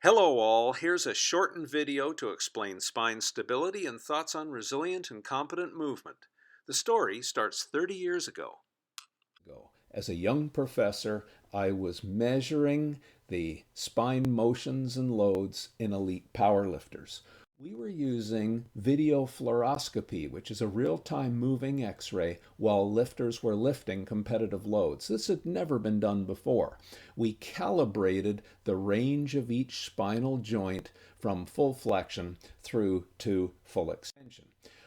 Hello all, here's a shortened video to explain spine stability and thoughts on resilient and competent movement. The story starts 30 years ago. As a young professor, I was measuring the spine motions and loads in elite powerlifters. We were using video fluoroscopy, which is a real-time moving x-ray, while lifters were lifting competitive loads. This had never been done before. We calibrated the range of each spinal joint from full flexion through to full extension.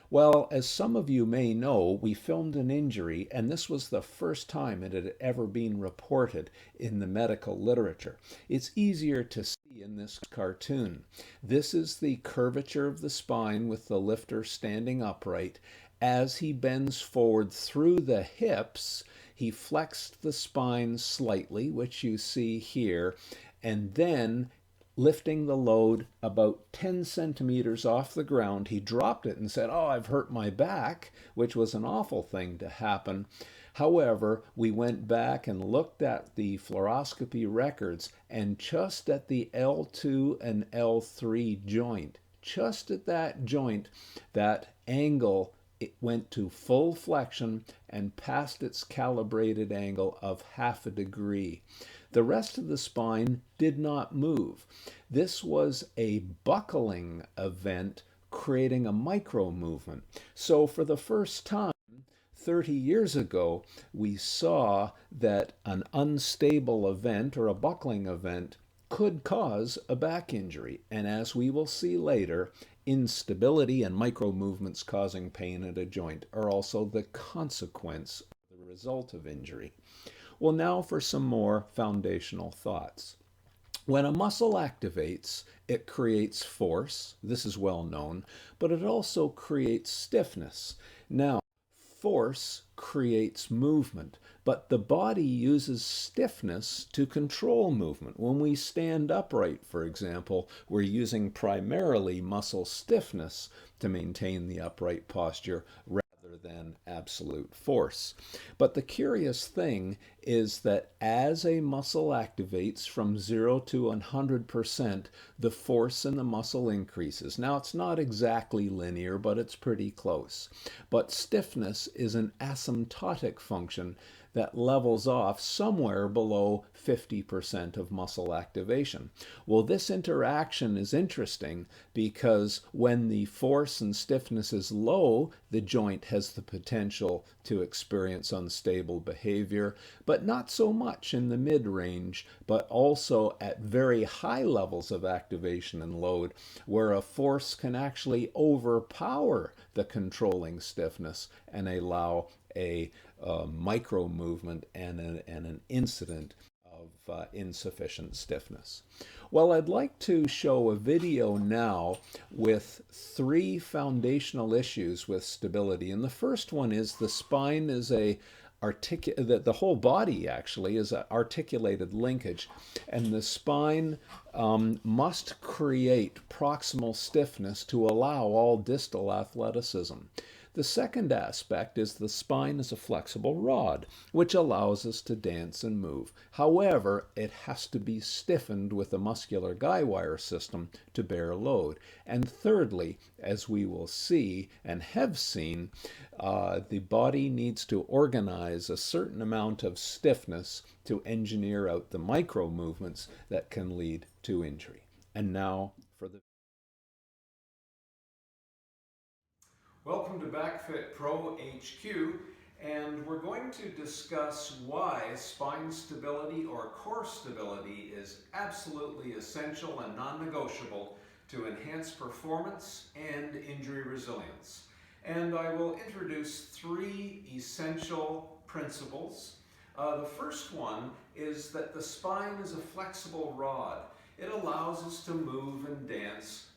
Well, as some of you may know, we filmed an injury, and this was the first time it had ever been reported in the medical literature. It's easier to see in this cartoon. This is the curvature of the spine with the lifter standing upright. As he bends forward through the hips, he flexed the spine slightly, which you see here, and then lifting the load about 10 centimeters off the ground, he dropped it and said, "Oh, I've hurt my back," which was an awful thing to happen. However, we went back and looked at the fluoroscopy records, and just at the L2 and L3 joint, just at that joint, that angle, it went to full flexion and past its calibrated angle of 1/2 degree. The rest of the spine did not move. This was a buckling event creating a micro movement. So for the first time, 30 years ago, we saw that an unstable event or a buckling event could cause a back injury. And as we will see later, instability and micro movements causing pain at a joint are also the consequence of the result of injury. Well, now for some more foundational thoughts. When a muscle activates, it creates force. This is well known, but it also creates stiffness. Now, force creates movement, but the body uses stiffness to control movement. When we stand upright, for example, we're using primarily muscle stiffness to maintain the upright posture rather than absolute force. But the curious thing is that as a muscle activates from 0 to 100%, the force in the muscle increases. Now, it's not exactly linear, but it's pretty close. But stiffness is an asymptotic function that levels off somewhere below 50% of muscle activation. Well, this interaction is interesting because when the force and stiffness is low, the joint has the potential to experience unstable behavior, but not so much in the mid-range, but also at very high levels of activation and load, where a force can actually overpower the controlling stiffness and allow a micro movement and an incident of insufficient stiffness. Well, I'd like to show a video now with 3 foundational issues with stability. And the first one is the spine is the whole body actually is an articulated linkage, and the spine must create proximal stiffness to allow all distal athleticism. The second aspect is the spine is a flexible rod, which allows us to dance and move. However, it has to be stiffened with a muscular guy wire system to bear load. And thirdly, as we will see and have seen, the body needs to organize a certain amount of stiffness to engineer out the micro movements that can lead to injury. And now for the Welcome to Backfitpro HQ, and we're going to discuss why spine stability or core stability is absolutely essential and non-negotiable to enhance performance and injury resilience. And I will introduce 3 essential principles. The first one is that the spine is a flexible rod. It allows us to move and dance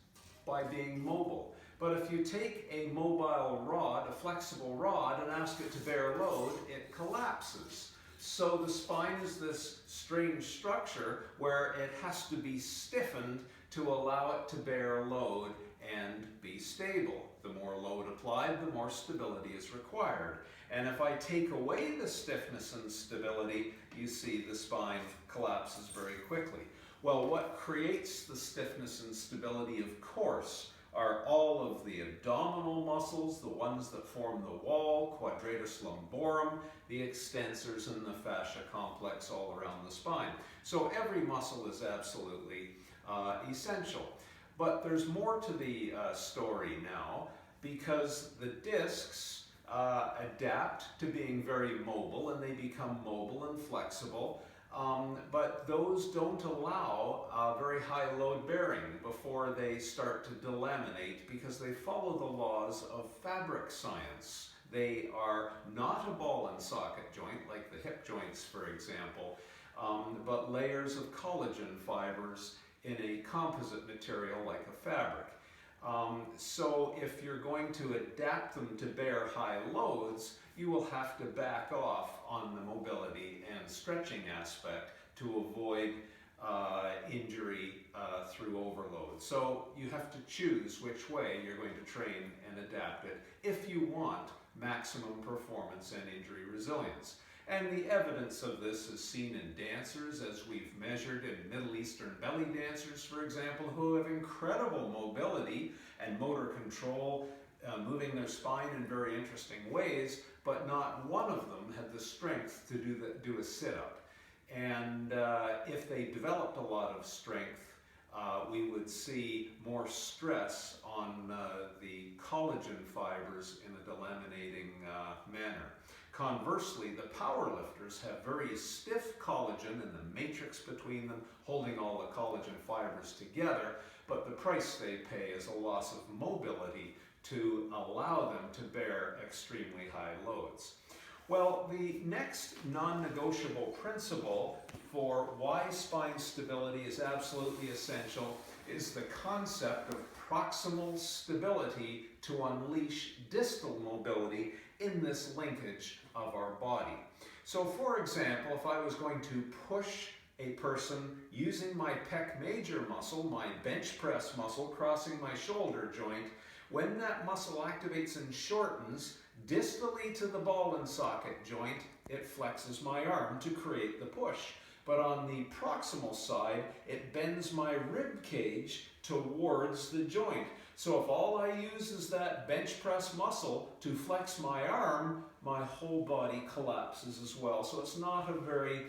by being mobile. But if you take a mobile rod, a flexible rod, and ask it to bear load, it collapses. So the spine is this strange structure where it has to be stiffened to allow it to bear load and be stable. The more load applied, the more stability is required. And if I take away the stiffness and stability, you see the spine collapses very quickly. Well, what creates the stiffness and stability, of course, are all of the abdominal muscles, the ones that form the wall, quadratus lumborum, the extensors, and the fascia complex all around the spine. So every muscle is absolutely essential. But there's more to the story now, because the discs adapt to being very mobile, and they become mobile and flexible. But those don't allow very high load bearing before they start to delaminate, because they follow the laws of fabric science. They are not a ball and socket joint like the hip joints, for example, but layers of collagen fibers in a composite material like a fabric. So if you're going to adapt them to bear high loads, you will have to back off on the mobility and stretching aspect to avoid injury through overload. So you have to choose which way you're going to train and adapt it if you want maximum performance and injury resilience. And the evidence of this is seen in dancers, as we've measured in Middle Eastern belly dancers, for example, who have incredible mobility and motor control, moving their spine in very interesting ways, but not one of them had the strength to do a sit-up. And if they developed a lot of strength, we would see more stress on the collagen fibers in a delaminating manner. Conversely, the power lifters have very stiff collagen and the matrix between them holding all the collagen fibers together, but the price they pay is a loss of mobility to allow them to bear extremely high loads. Well, the next non-negotiable principle for why spine stability is absolutely essential is the concept of proximal stability to unleash distal mobility in this linkage of our body. So for example, if I was going to push a person using my pec major muscle, my bench press muscle, crossing my shoulder joint, when that muscle activates and shortens distally to the ball and socket joint, it flexes my arm to create the push. But on the proximal side, it bends my rib cage towards the joint. So if all I use is that bench press muscle to flex my arm, my whole body collapses as well. So it's not a very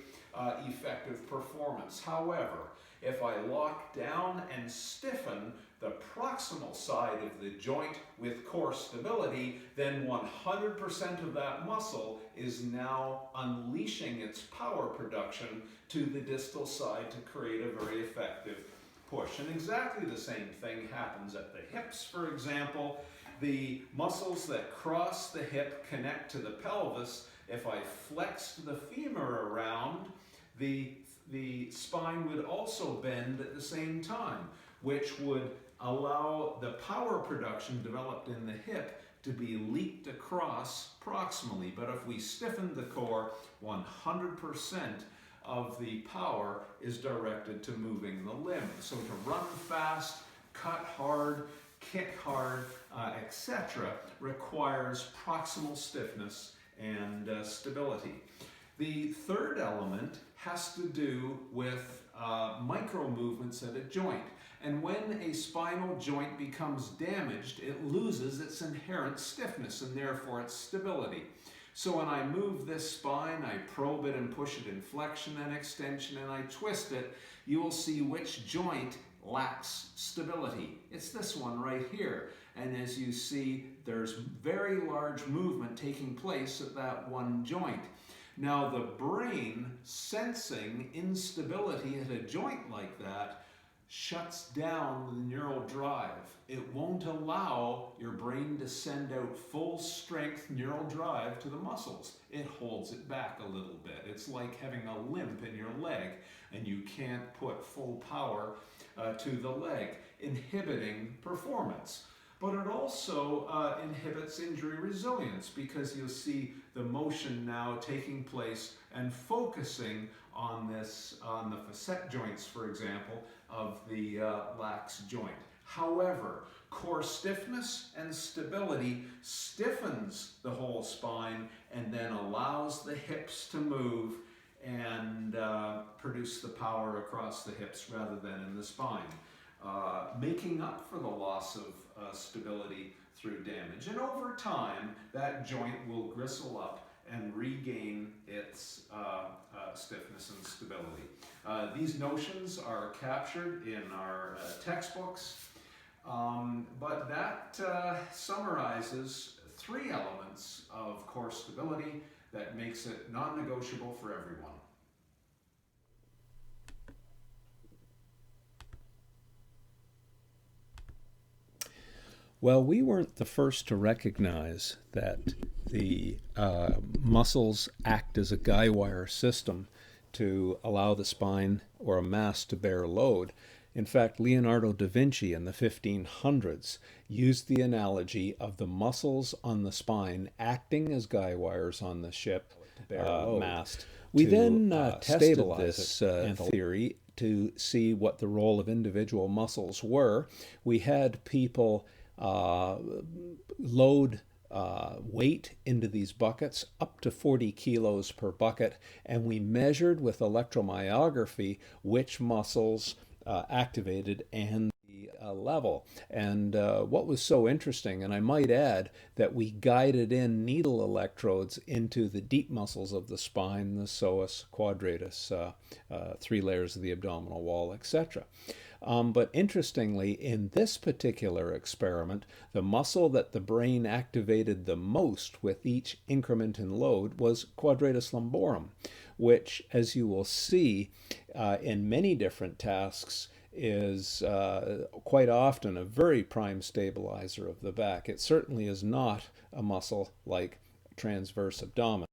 effective performance. However, if I lock down and stiffen the proximal side of the joint with core stability, then 100% of that muscle is now unleashing its power production to the distal side to create a very effective push. And exactly the same thing happens at the hips, for example. The muscles that cross the hip connect to the pelvis. If I flexed the femur around, the spine would also bend at the same time, which would allow the power production developed in the hip to be leaked across proximally. But if we stiffen the core, 100% of the power is directed to moving the limb. So to run fast, cut hard, kick hard, etc. requires proximal stiffness and stability. The third element has to do with micro movements at a joint. And when a spinal joint becomes damaged, it loses its inherent stiffness and therefore its stability. So when I move this spine, I probe it and push it in flexion and extension, and I twist it, you will see which joint lacks stability. It's this one right here. And as you see, there's very large movement taking place at that one joint. Now the brain, sensing instability at a joint like that, shuts down the neural drive. It won't allow your brain to send out full strength neural drive to the muscles. It holds it back a little bit. It's like having a limp in your leg and you can't put full power to the leg, inhibiting performance. But it also inhibits injury resilience, because you'll see the motion now taking place and focusing on the facet joints, for example, of the lax joint. However, core stiffness and stability stiffens the whole spine and then allows the hips to move and produce the power across the hips rather than in the spine, making up for the loss of stability through damage. And over time, that joint will gristle up and regain its stiffness and stability. These notions are captured in our textbooks, but that summarizes 3 elements of core stability that makes it non-negotiable for everyone. Well, we weren't the first to recognize that the muscles act as a guy wire system to allow the spine or a mass to bear load. In fact, Leonardo da Vinci in the 1500s used the analogy of the muscles on the spine acting as guy wires on the ship mast. We then tested this theory to see what the role of individual muscles were. We had people load weight into these buckets up to 40 kilos per bucket, and we measured with electromyography which muscles activated and the level. And what was so interesting, and I might add that we guided in needle electrodes into the deep muscles of the spine, the psoas, quadratus, 3 layers of the abdominal wall, etc. But interestingly, in this particular experiment, the muscle that the brain activated the most with each increment in load was quadratus lumborum, which, as you will see in many different tasks, is quite often a very prime stabilizer of the back. It certainly is not a muscle like transverse abdominis.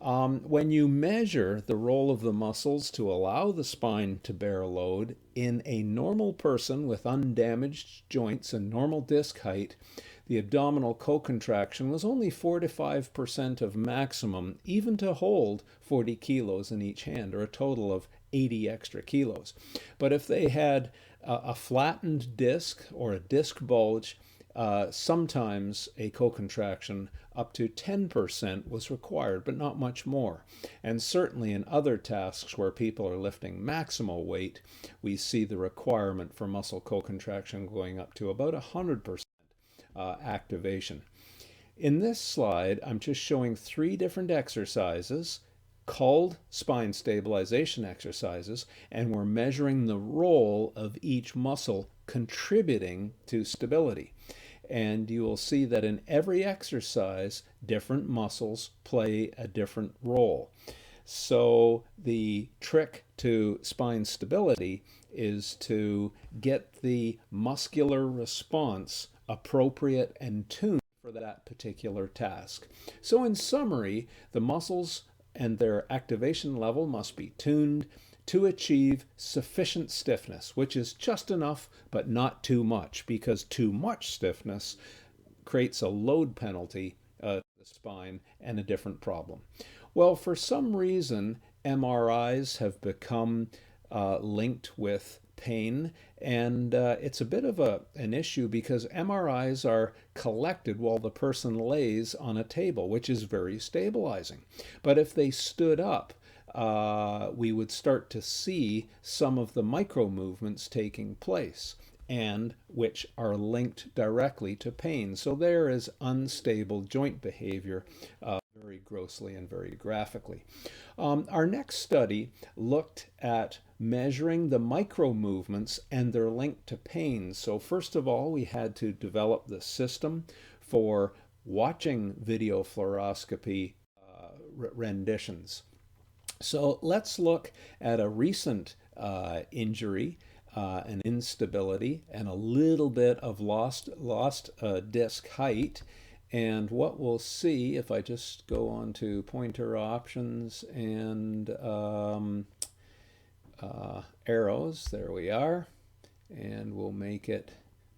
When you measure the role of the muscles to allow the spine to bear load in a normal person with undamaged joints and normal disc height, the abdominal co-contraction was only 4 to 5% of maximum, even to hold 40 kilos in each hand, or a total of 80 extra kilos. But if they had a flattened disc or a disc bulge, sometimes a co-contraction up to 10% was required, but not much more. And certainly in other tasks where people are lifting maximal weight, we see the requirement for muscle co-contraction going up to about 100% activation. In this slide, I'm just showing 3 different exercises called spine stabilization exercises, and we're measuring the role of each muscle contributing to stability. And you will see that in every exercise, different muscles play a different role. So the trick to spine stability is to get the muscular response appropriate and tuned for that particular task. So in summary, the muscles and their activation level must be tuned to achieve sufficient stiffness, which is just enough but not too much, because too much stiffness creates a load penalty to the spine and a different problem. Well, for some reason, MRIs have become linked with pain, and it's a bit of an issue because MRIs are collected while the person lays on a table, which is very stabilizing. But if they stood up, we would start to see some of the micro movements taking place, and which are linked directly to pain. So there is unstable joint behavior very grossly and very graphically. Our next study looked at measuring the micro movements and their link to pain. So first of all, we had to develop the system for watching video fluoroscopy renditions. So let's look at a recent injury, an instability, and a little bit of lost disc height. And what we'll see, if I just go on to pointer options and arrows, there we are, and we'll make it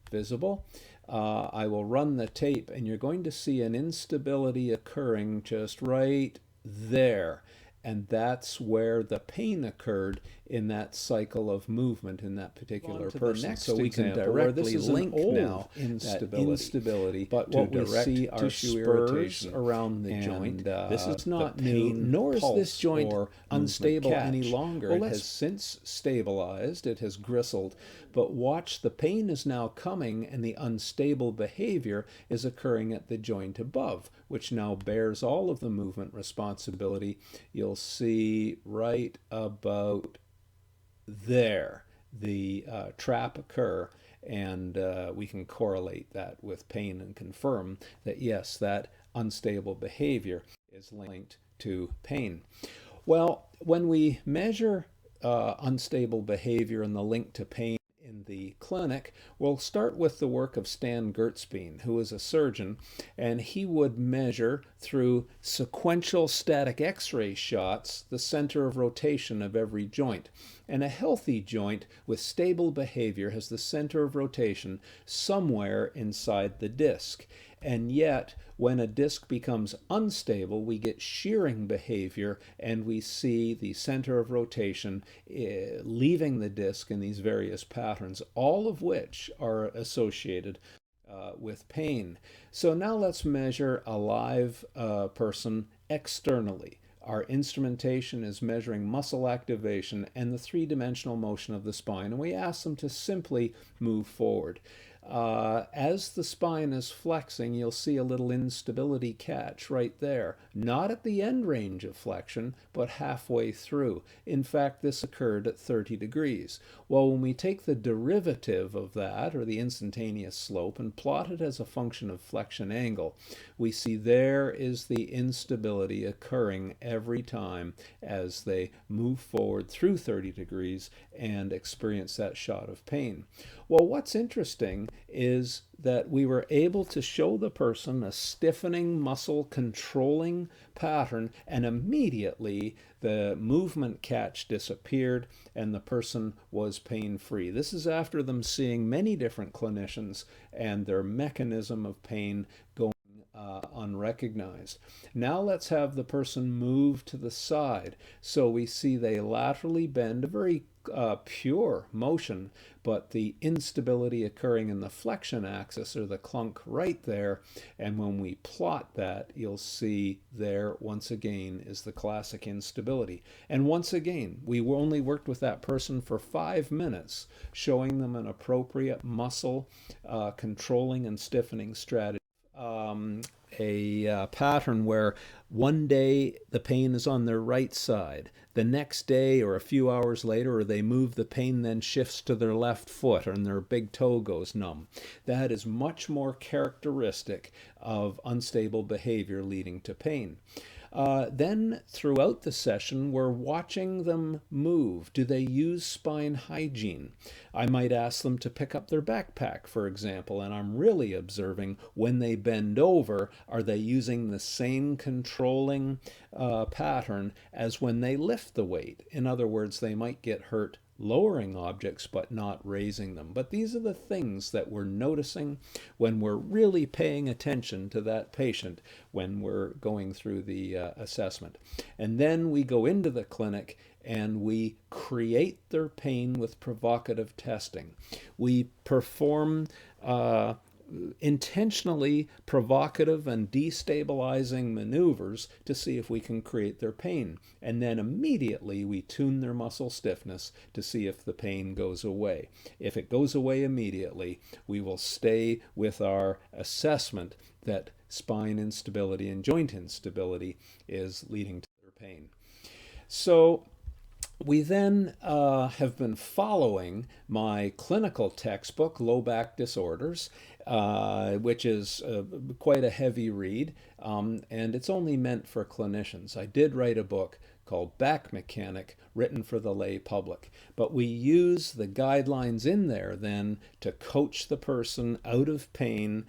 visible. I will run the tape, and you're going to see an instability occurring just right there. and that's where the pain occurred in that cycle of movement in that particular person. So we can directly link now instability, instability, but to what we direct see are tissue spurs irritation around the and, joint. This is not the new, pain nor is this pulse joint or unstable movement any catch. longer. Well, it let's has since stabilized, it has gristled, but watch, the pain is now coming and the unstable behavior is occurring at the joint above, which now bears all of the movement responsibility. You'll see right about there the trap occur, and we can correlate that with pain and confirm that yes, that unstable behavior is linked to pain. Well, when we measure unstable behavior and the link to pain in the clinic, we'll start with the work of Stan Gertzbein, who is a surgeon, and he would measure through sequential static X-ray shots the center of rotation of every joint. And a healthy joint with stable behavior has the center of rotation somewhere inside the disc. And yet, when a disc becomes unstable, we get shearing behavior, and we see the center of rotation leaving the disc in these various patterns, all of which are associated with pain. So now let's measure a live person externally. Our instrumentation is measuring muscle activation and the three-dimensional motion of the spine, and we ask them to simply move forward. As the spine is flexing, you'll see a little instability catch right there. Not at the end range of flexion, but halfway through. In fact, this occurred at 30 degrees. Well, when we take the derivative of that, or the instantaneous slope, and plot it as a function of flexion angle, we see there is the instability occurring every time as they move forward through 30 degrees and experience that shot of pain. Well, what's interesting is that we were able to show the person a stiffening muscle controlling pattern, and immediately the movement catch disappeared and the person was pain-free. This is after them seeing many different clinicians and their mechanism of pain going unrecognized. Now let's have the person move to the side. So we see they laterally bend, a very pure motion, but the instability occurring in the flexion axis, or the clunk right there. And when we plot that, you'll see there once again is the classic instability. And once again, we only worked with that person for 5 minutes, showing them an appropriate muscle controlling and stiffening strategy. A pattern where one day the pain is on their right side, the next day or a few hours later, or they move, the pain then shifts to their left foot and their big toe goes numb. That is much more characteristic of unstable behavior leading to pain. Then throughout the session, we're watching them move. Do they use spine hygiene? I might ask them to pick up their backpack, for example, and I'm really observing when they bend over, are they using the same controlling pattern as when they lift the weight? In other words, they might get hurt lowering objects but not raising them. But these are the things that we're noticing when we're really paying attention to that patient when we're going through the assessment. And then we go into the clinic and we create their pain with provocative testing. We perform intentionally provocative and destabilizing maneuvers to see if we can create their pain. And then immediately we tune their muscle stiffness to see if the pain goes away. If it goes away immediately, we will stay with our assessment that spine instability and joint instability is leading to their pain. So we then have been following my clinical textbook, Low Back Disorders, which is quite a heavy read, and it's only meant for clinicians. I did write a book called Back Mechanic, written for the lay public, but we use the guidelines in there then to coach the person out of pain,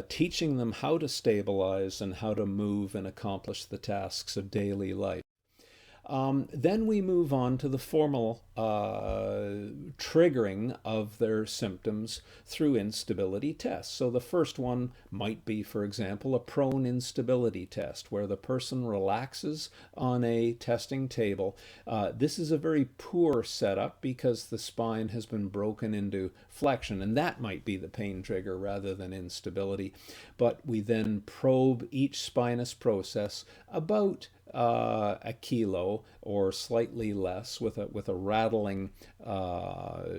teaching them how to stabilize and how to move and accomplish the tasks of daily life. Then we move on to the formal triggering of their symptoms through instability tests. So the first one might be, for example, a prone instability test where the person relaxes on a testing table. This is a very poor setup because the spine has been broken into flexion, and that might be the pain trigger rather than instability. But we then probe each spinous process about a kilo or slightly less with a rattling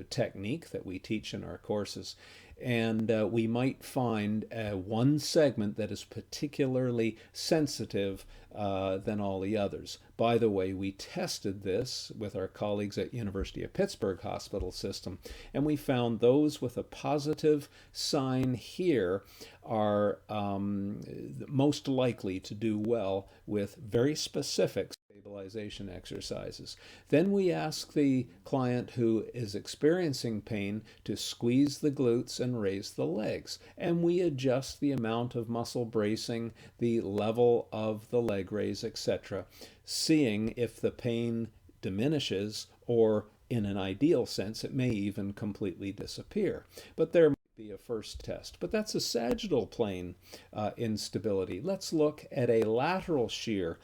technique that we teach in our courses. And we might find one segment that is particularly sensitive than all the others. By the way, we tested this with our colleagues at University of Pittsburgh Hospital System, and we found those with a positive sign here are most likely to do well with very specific stabilization exercises. Then we ask the client who is experiencing pain to squeeze the glutes and raise the legs, and we adjust the amount of muscle bracing, the level of the leg raise, etc., seeing if the pain diminishes, or in an ideal sense it may even completely disappear. But there be a first test. But that's a sagittal plane instability. Let's look at a lateral shear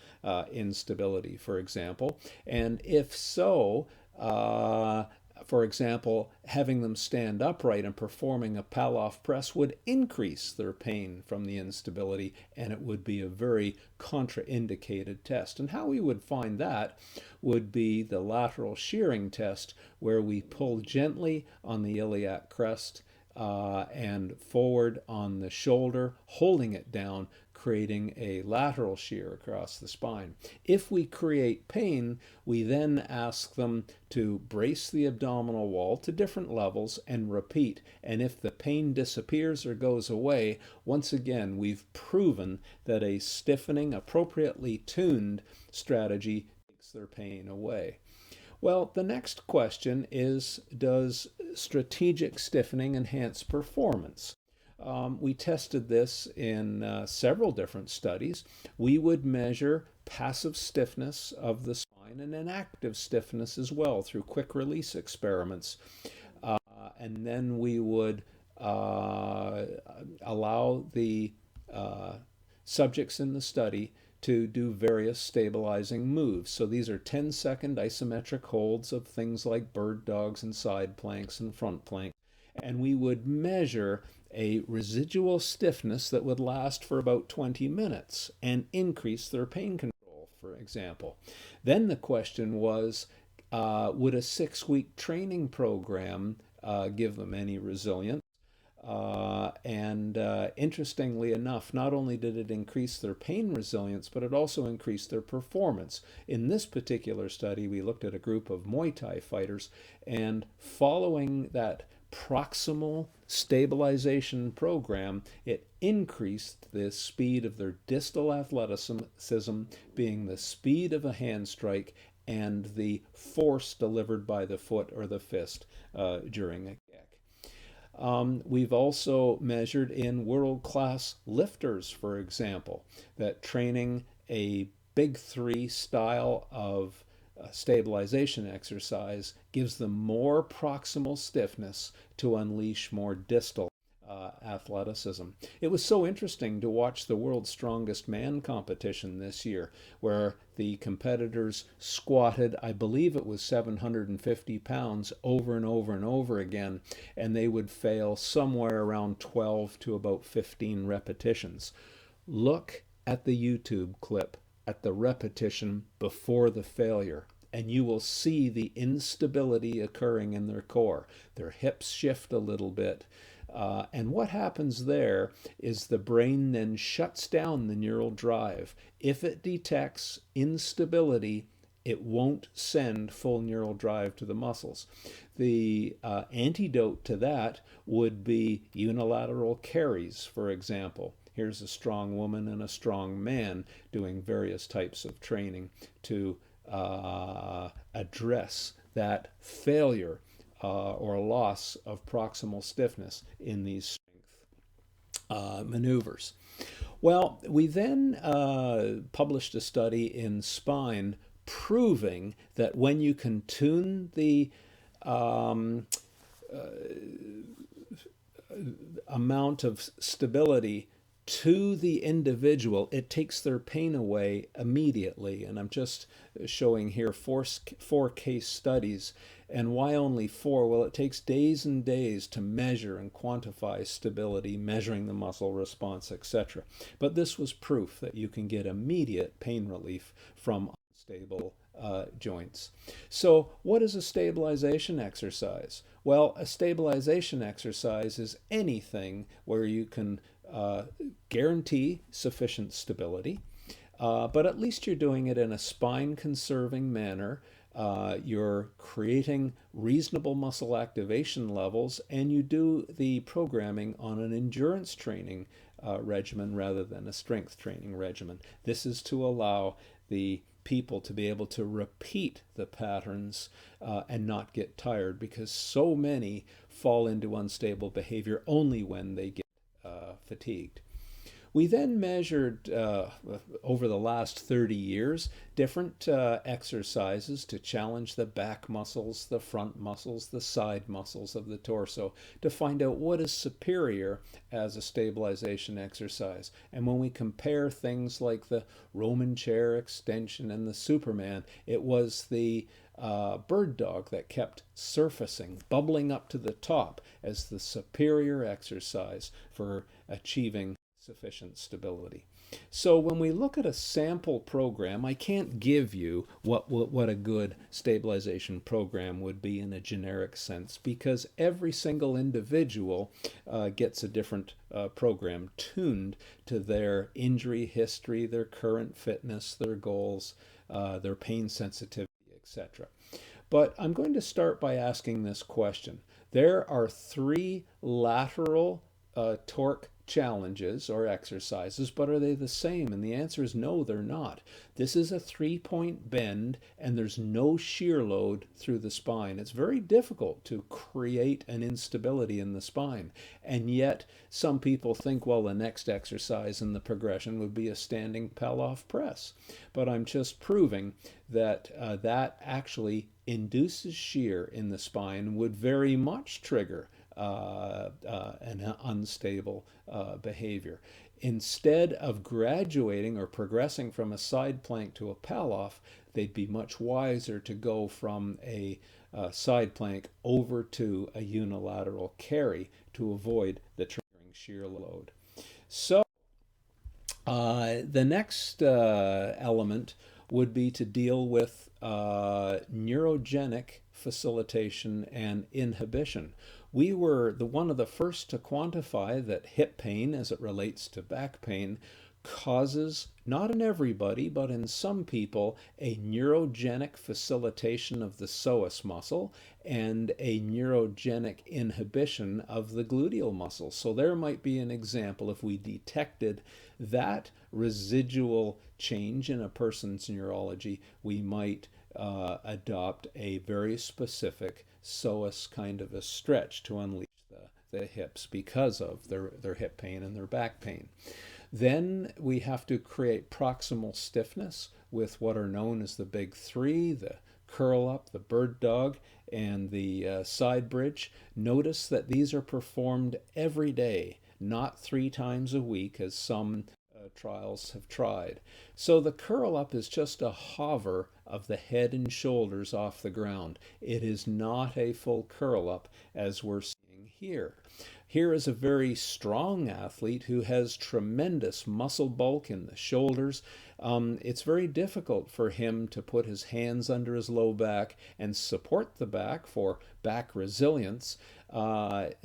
instability, for example. And if so, for example, having them stand upright and performing a Pallof press would increase their pain from the instability, and it would be a very contraindicated test. And how we would find that would be the lateral shearing test, where we pull gently on the iliac crest and forward on the shoulder, holding it down, creating a lateral shear across the spine. If we create pain, we then ask them to brace the abdominal wall to different levels and repeat. And if the pain disappears or goes away, once again, we've proven that a stiffening, appropriately tuned strategy takes their pain away. Well, the next question is, does strategic stiffening enhance performance? We tested this in several different studies. We would measure passive stiffness of the spine and an active stiffness as well through quick release experiments. And then we would allow the subjects in the study to do various stabilizing moves. So these are 10-second isometric holds of things like bird dogs and side planks and front plank. And we would measure a residual stiffness that would last for about 20 minutes and increase their pain control, for example. Then the question was, would a 6-week training program give them any resilience? Interestingly enough, not only did it increase their pain resilience, but it also increased their performance. In this particular study, we looked at a group of Muay Thai fighters, and following that proximal stabilization program, it increased the speed of their distal athleticism, being the speed of a hand strike and the force delivered by the foot or the fist during a kick. We've also measured in world-class lifters, for example, that training a big three style of stabilization exercise gives them more proximal stiffness to unleash more distal athleticism. It was so interesting to watch the World's Strongest Man competition this year, where the competitors squatted, I believe it was 750 pounds, over and over and over again, and they would fail somewhere around 12 to about 15 repetitions. Look at the YouTube clip at the repetition before the failure, and you will see the instability occurring in their core. Their hips shift a little bit. And what happens there is the brain then shuts down the neural drive. If it detects instability, it won't send full neural drive to the muscles. The antidote to that would be unilateral carries, for example. Here's a strong woman and a strong man doing various types of training to address that failure or loss of proximal stiffness in these strength maneuvers. Well, we then published a study in Spine proving that when you can tune the um, amount of stability to the individual, it takes their pain away immediately. And I'm just showing here four case studies. And why only four? Well, it takes days and days to measure and quantify stability, measuring the muscle response, etc. But this was proof that you can get immediate pain relief from unstable joints. So what is a stabilization exercise? Well, a stabilization exercise is anything where you can guarantee sufficient stability, but at least you're doing it in a spine conserving manner. You're creating reasonable muscle activation levels, and you do the programming on an endurance training regimen rather than a strength training regimen. This is to allow the people to be able to repeat the patterns and not get tired, because so many fall into unstable behavior only when they get fatigued. We then measured over the last 30 years different exercises to challenge the back muscles, the front muscles, the side muscles of the torso to find out what is superior as a stabilization exercise. And when we compare things like the Roman chair extension and the Superman, it was the bird dog that kept surfacing, bubbling up to the top as the superior exercise for achieving sufficient stability. So when we look at a sample program, I can't give you what a good stabilization program would be in a generic sense, because every single individual gets a different program tuned to their injury history, their current fitness, their goals, their pain sensitivity, etc. But I'm going to start by asking this question. There are three lateral torque challenges or exercises, but are they the same? And the answer is no, they're not. This is a 3-point bend, and there's no shear load through the spine. It's very difficult to create an instability in the spine. And yet, some people think, well, the next exercise in the progression would be a standing Pallof press. But I'm just proving that that actually induces shear in the spine, would very much trigger an unstable behavior. Instead of graduating or progressing from a side plank to a Pallof, they'd be much wiser to go from a side plank over to a unilateral carry to avoid the triggering shear load. So the next element would be to deal with neurogenic facilitation and inhibition. We were one of the first to quantify that hip pain, as it relates to back pain, causes, not in everybody, but in some people, a neurogenic facilitation of the psoas muscle and a neurogenic inhibition of the gluteal muscle. So there might be an example. If we detected that residual change in a person's neurology, we might adopt a very specific psoas kind of a stretch to unleash the hips because of their hip pain and their back pain. Then we have to create proximal stiffness with what are known as the big three, the curl up, the bird dog, and the side bridge. Notice that these are performed every day, not 3 times a week as some trials have tried. So the curl up is just a hover of the head and shoulders off the ground. It is not a full curl up as we're seeing here. Here is a very strong athlete who has tremendous muscle bulk in the shoulders. It's very difficult for him to put his hands under his low back and support the back for back resilience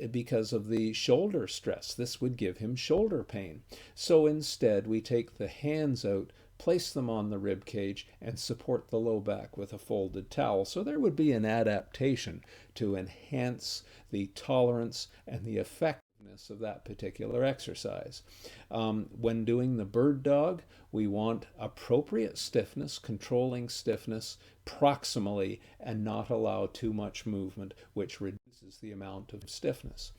because of the shoulder stress. This would give him shoulder pain. So instead, we take the hands out, place them on the rib cage, and support the low back with a folded towel. So there would be an adaptation to enhance the tolerance and the effectiveness of that particular exercise. When doing the bird dog, we want appropriate stiffness, controlling stiffness proximally, and not allow too much movement, which reduces the amount of stiffness.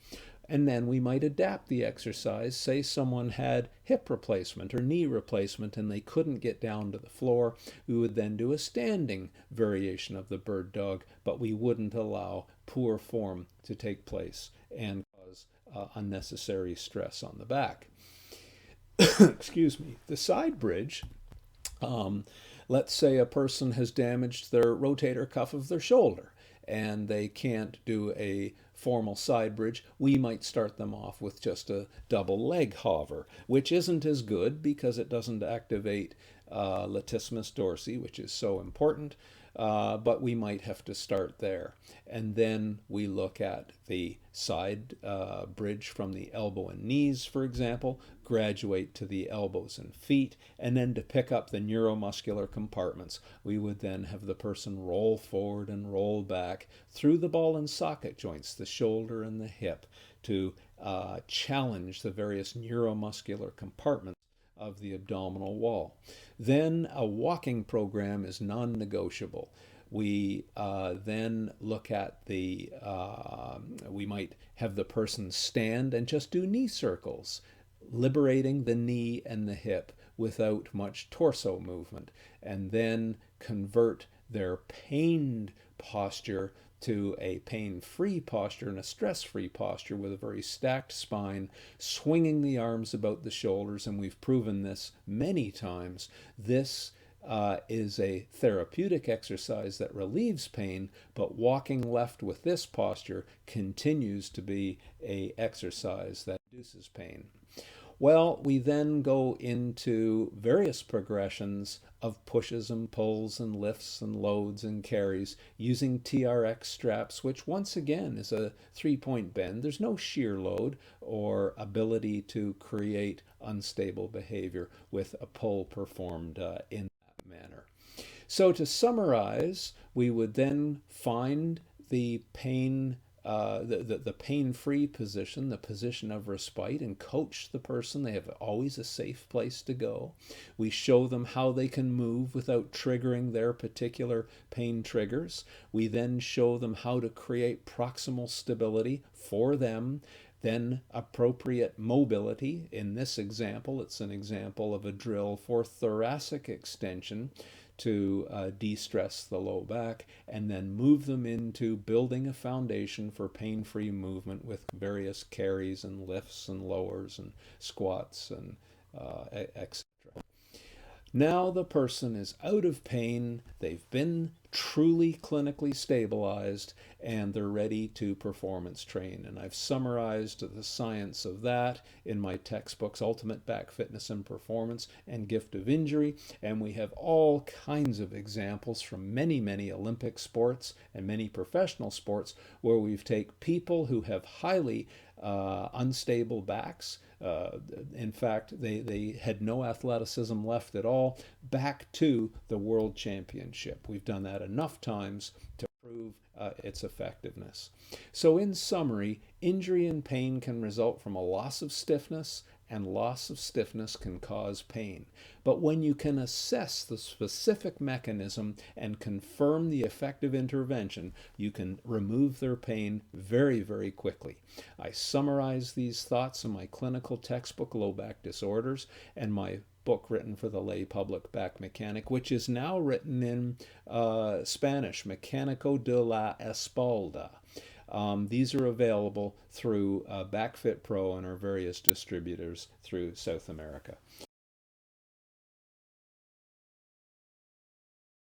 And then we might adapt the exercise. Say someone had hip replacement or knee replacement and they couldn't get down to the floor. We would then do a standing variation of the bird dog, but we wouldn't allow poor form to take place and cause unnecessary stress on the back. Excuse me. The side bridge, let's say a person has damaged their rotator cuff of their shoulder and they can't do a formal side bridge. We might start them off with just a double leg hover, which isn't as good because it doesn't activate latissimus dorsi, which is so important. But we might have to start there. And then we look at the side bridge from the elbow and knees, for example, graduate to the elbows and feet, and then to pick up the neuromuscular compartments, we would then have the person roll forward and roll back through the ball and socket joints, the shoulder and the hip, to challenge the various neuromuscular compartments of the abdominal wall. Then a walking program is non-negotiable. We then look at we might have the person stand and just do knee circles, liberating the knee and the hip without much torso movement, and then convert their pained posture to a pain-free posture and a stress-free posture with a very stacked spine, swinging the arms about the shoulders, and we've proven this many times. This is a therapeutic exercise that relieves pain, but walking left with this posture continues to be an exercise that reduces pain. Well, we then go into various progressions of pushes and pulls and lifts and loads and carries using TRX straps, which once again is a 3-point bend. There's no shear load or ability to create unstable behavior with a pull performed in that manner. So to summarize, we would then find the pain-free position, the position of respite, and coach the person. They have always a safe place to go. We show them how they can move without triggering their particular pain triggers. We then show them how to create proximal stability for them, then appropriate mobility. In this example, it's an example of a drill for thoracic extension to de-stress the low back, and then move them into building a foundation for pain-free movement with various carries and lifts and lowers and squats and etc. Now the person is out of pain, they've been truly clinically stabilized, and they're ready to performance train. And I've summarized the science of that in my textbooks, Ultimate Back Fitness and Performance and Gift of Injury. And we have all kinds of examples from many, many Olympic sports and many professional sports where we've taken people who have highly unstable backs. In fact, they had no athleticism left at all, back to the world championship. We've done that enough times to prove its effectiveness. So in summary, injury and pain can result from a loss of stiffness, and loss of stiffness can cause pain. But when you can assess the specific mechanism and confirm the effective intervention, you can remove their pain very, very quickly. I summarize these thoughts in my clinical textbook, Low Back Disorders, and my book written for the lay public, Back Mechanic, which is now written in Spanish, Mecánico de la Espalda. These are available through Backfitpro and our various distributors through South America.